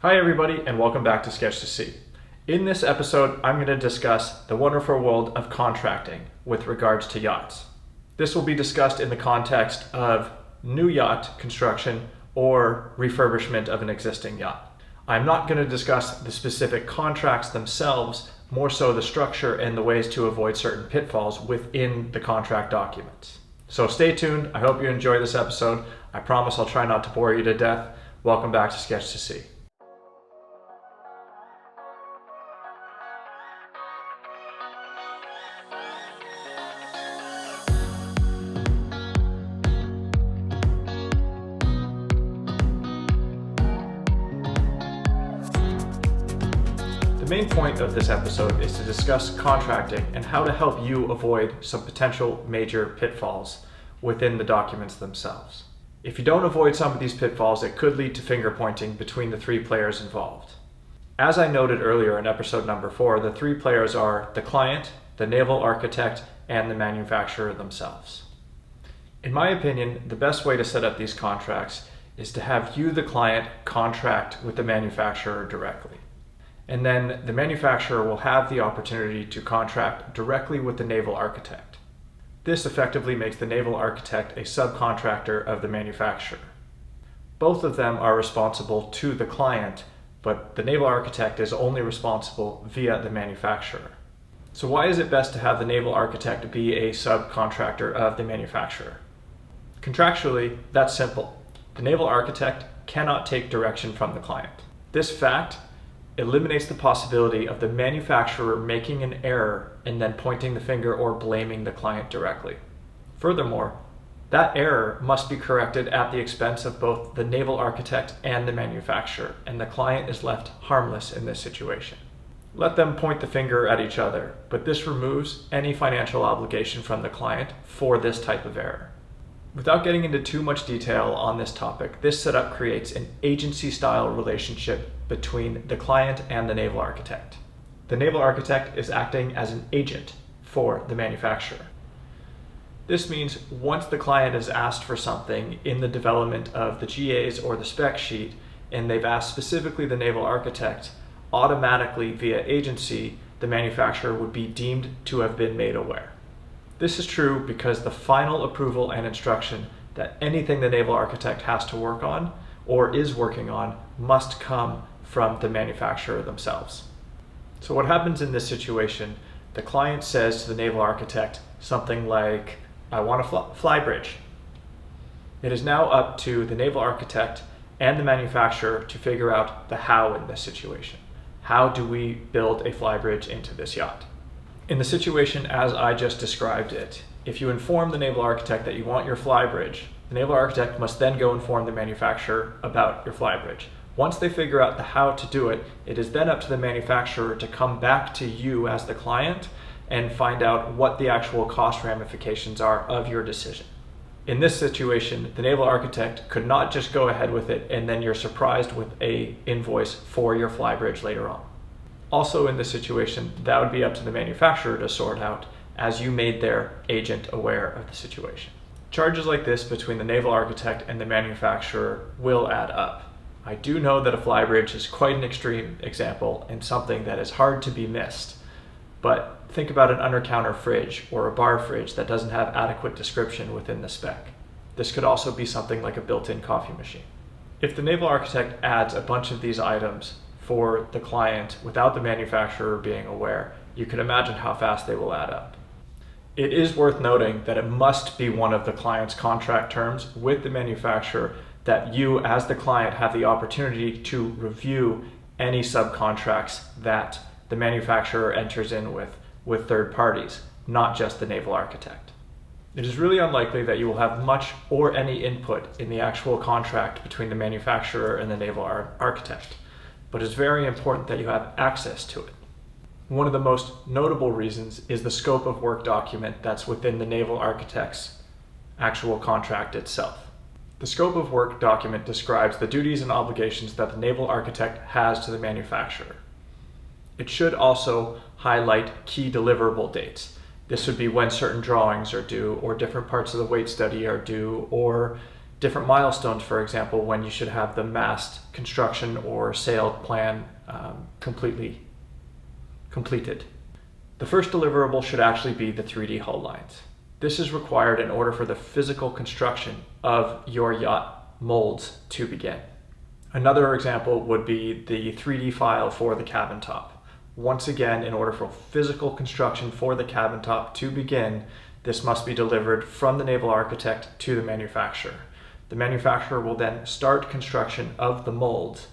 Hi everybody, and welcome back to Sketch to See. In this episode, I'm going to discuss the wonderful world of contracting with regards to yachts. This will be discussed in the context of new yacht construction or refurbishment of an existing yacht. I'm not going to discuss the specific contracts themselves, more so the structure and the ways to avoid certain pitfalls within the contract documents. So stay tuned. I hope you enjoy this episode. I promise I'll try not to bore you to death. Welcome back to Sketch to See. The main point of this episode is to discuss contracting and how to help you avoid some potential major pitfalls within the documents themselves. If you don't avoid some of these pitfalls, it could lead to finger pointing between the three players involved. As I noted earlier in episode number 4, the three players are the client, the naval architect, and the manufacturer themselves. In my opinion, the best way to set up these contracts is to have you, the client, contract with the manufacturer directly. And then the manufacturer will have the opportunity to contract directly with the naval architect. This effectively makes the naval architect a subcontractor of the manufacturer. Both of them are responsible to the client, but the naval architect is only responsible via the manufacturer. So why is it best to have the naval architect be a subcontractor of the manufacturer? Contractually, that's simple. The naval architect cannot take direction from the client. This fact eliminates the possibility of the manufacturer making an error and then pointing the finger or blaming the client directly. Furthermore, that error must be corrected at the expense of both the naval architect and the manufacturer, and the client is left harmless in this situation. Let them point the finger at each other, but this removes any financial obligation from the client for this type of error. Without getting into too much detail on this topic, this setup creates an agency-style relationship between the client and the naval architect. The naval architect is acting as an agent for the manufacturer. This means once the client has asked for something in the development of the GAs or the spec sheet, and they've asked specifically the naval architect, automatically via agency, the manufacturer would be deemed to have been made aware. This is true because the final approval and instruction that anything the naval architect has to work on or is working on must come from the manufacturer themselves. So what happens in this situation, the client says to the naval architect something like, I want a fly bridge. It is now up to the naval architect and the manufacturer to figure out the how in this situation. How do we build a fly bridge into this yacht? In the situation as I just described it, if you inform the naval architect that you want your fly bridge, the naval architect must then go inform the manufacturer about your fly bridge. Once they figure out the how to do it, it is then up to the manufacturer to come back to you as the client and find out what the actual cost ramifications are of your decision. In this situation, the naval architect could not just go ahead with it and then you're surprised with an invoice for your fly bridge later on. Also in this situation, that would be up to the manufacturer to sort out as you made their agent aware of the situation. Charges like this between the naval architect and the manufacturer will add up. I do know that a fly bridge is quite an extreme example and something that is hard to be missed, but think about an under-counter fridge or a bar fridge that doesn't have adequate description within the spec. This could also be something like a built-in coffee machine. If the naval architect adds a bunch of these items for the client without the manufacturer being aware, you can imagine how fast they will add up. It is worth noting that it must be one of the client's contract terms with the manufacturer that you as the client have the opportunity to review any subcontracts that the manufacturer enters in with third parties, not just the naval architect. It is really unlikely that you will have much or any input in the actual contract between the manufacturer and the naval architect, but it's very important that you have access to it. One of the most notable reasons is the scope of work document that's within the naval architect's actual contract itself. The scope of work document describes the duties and obligations that the naval architect has to the manufacturer. It should also highlight key deliverable dates. This would be when certain drawings are due, or different parts of the weight study are due, or different milestones, for example, when you should have the mast construction or sail plan completed. The first deliverable should actually be the 3D hull lines. This is required in order for the physical construction of your yacht molds to begin. Another example would be the 3D file for the cabin top. Once again, in order for physical construction for the cabin top to begin, this must be delivered from the naval architect to the manufacturer. The manufacturer will then start construction of the molds.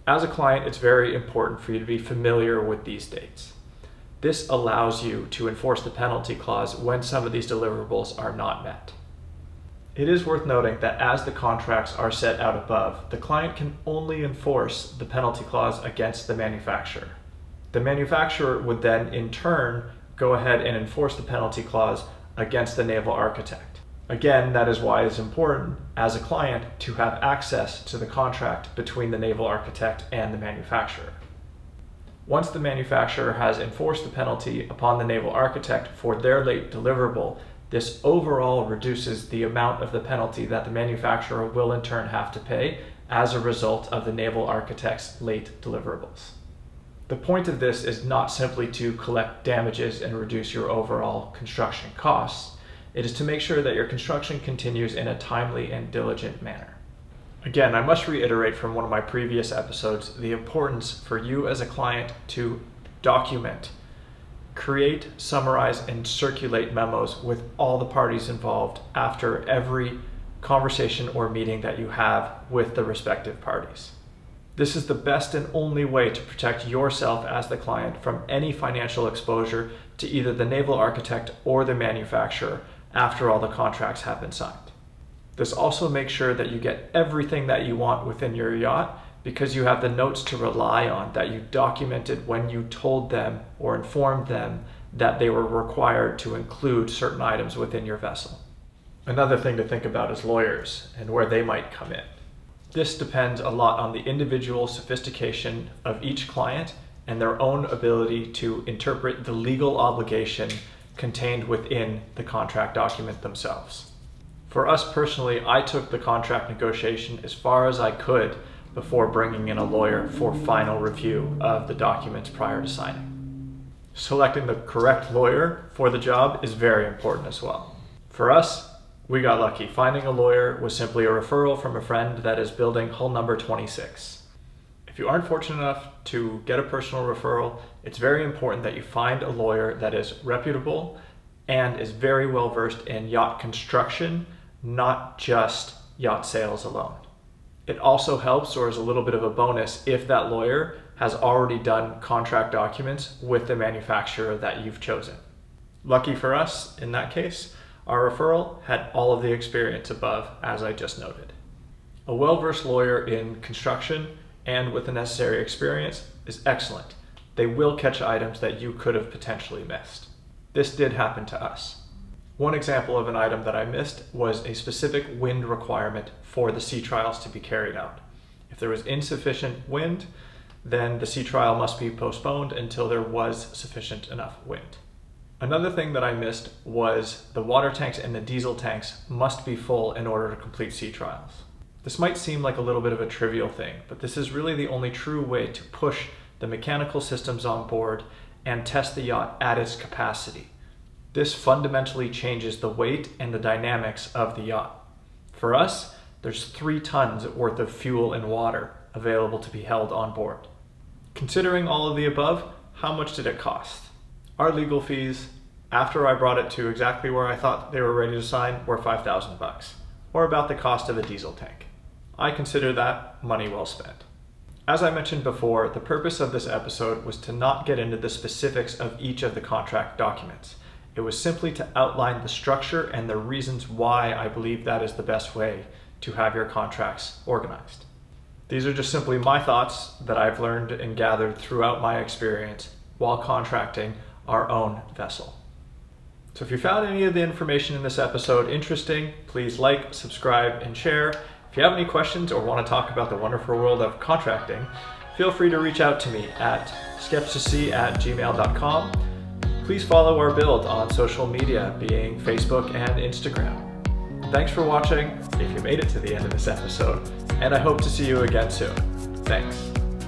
As a client, it's very important for you to be familiar with these dates. This allows you to enforce the penalty clause when some of these deliverables are not met. It is worth noting that as the contracts are set out above, the client can only enforce the penalty clause against the manufacturer. The manufacturer would then, in turn, go ahead and enforce the penalty clause against the naval architect. Again, that is why it's important as a client to have access to the contract between the naval architect and the manufacturer. Once the manufacturer has enforced the penalty upon the naval architect for their late deliverable, this overall reduces the amount of the penalty that the manufacturer will in turn have to pay as a result of the naval architect's late deliverables. The point of this is not simply to collect damages and reduce your overall construction costs. It is to make sure that your construction continues in a timely and diligent manner. Again, I must reiterate from one of my previous episodes the importance for you as a client to document, create, summarize, and circulate memos with all the parties involved after every conversation or meeting that you have with the respective parties. This is the best and only way to protect yourself as the client from any financial exposure to either the naval architect or the manufacturer after all the contracts have been signed. This also makes sure that you get everything that you want within your yacht because you have the notes to rely on that you documented when you told them or informed them that they were required to include certain items within your vessel. Another thing to think about is lawyers and where they might come in. This depends a lot on the individual sophistication of each client and their own ability to interpret the legal obligation contained within the contract document themselves. For us personally, I took the contract negotiation as far as I could before bringing in a lawyer for final review of the documents prior to signing. Selecting the correct lawyer for the job is very important as well. For us, we got lucky. Finding a lawyer was simply a referral from a friend that is building hull number 26. If you aren't fortunate enough to get a personal referral, it's very important that you find a lawyer that is reputable and is very well versed in yacht construction, not just yacht sales alone. It also helps, or is a little bit of a bonus, if that lawyer has already done contract documents with the manufacturer that you've chosen. Lucky for us, in that case, our referral had all of the experience above, as I just noted. A well-versed lawyer in construction and with the necessary experience is excellent. They will catch items that you could have potentially missed. This did happen to us. One example of an item that I missed was a specific wind requirement for the sea trials to be carried out. If there was insufficient wind, then the sea trial must be postponed until there was sufficient enough wind. Another thing that I missed was the water tanks and the diesel tanks must be full in order to complete sea trials. This might seem like a little bit of a trivial thing, but this is really the only true way to push the mechanical systems on board and test the yacht at its capacity. This fundamentally changes the weight and the dynamics of the yacht. For us, there's 3 tons worth of fuel and water available to be held on board. Considering all of the above, how much did it cost? Our legal fees, after I brought it to exactly where I thought they were ready to sign, were $5,000, or about the cost of a diesel tank. I consider that money well spent. As I mentioned before, the purpose of this episode was to not get into the specifics of each of the contract documents. It was simply to outline the structure and the reasons why I believe that is the best way to have your contracts organized. These are just simply my thoughts that I've learned and gathered throughout my experience while contracting our own vessel. So if you found any of the information in this episode interesting, please like, subscribe, and share. If you have any questions or want to talk about the wonderful world of contracting, feel free to reach out to me at skepticy@gmail.com. Please follow our build on social media, being Facebook and Instagram. Thanks for watching, if you made it to the end of this episode, and I hope to see you again soon. Thanks.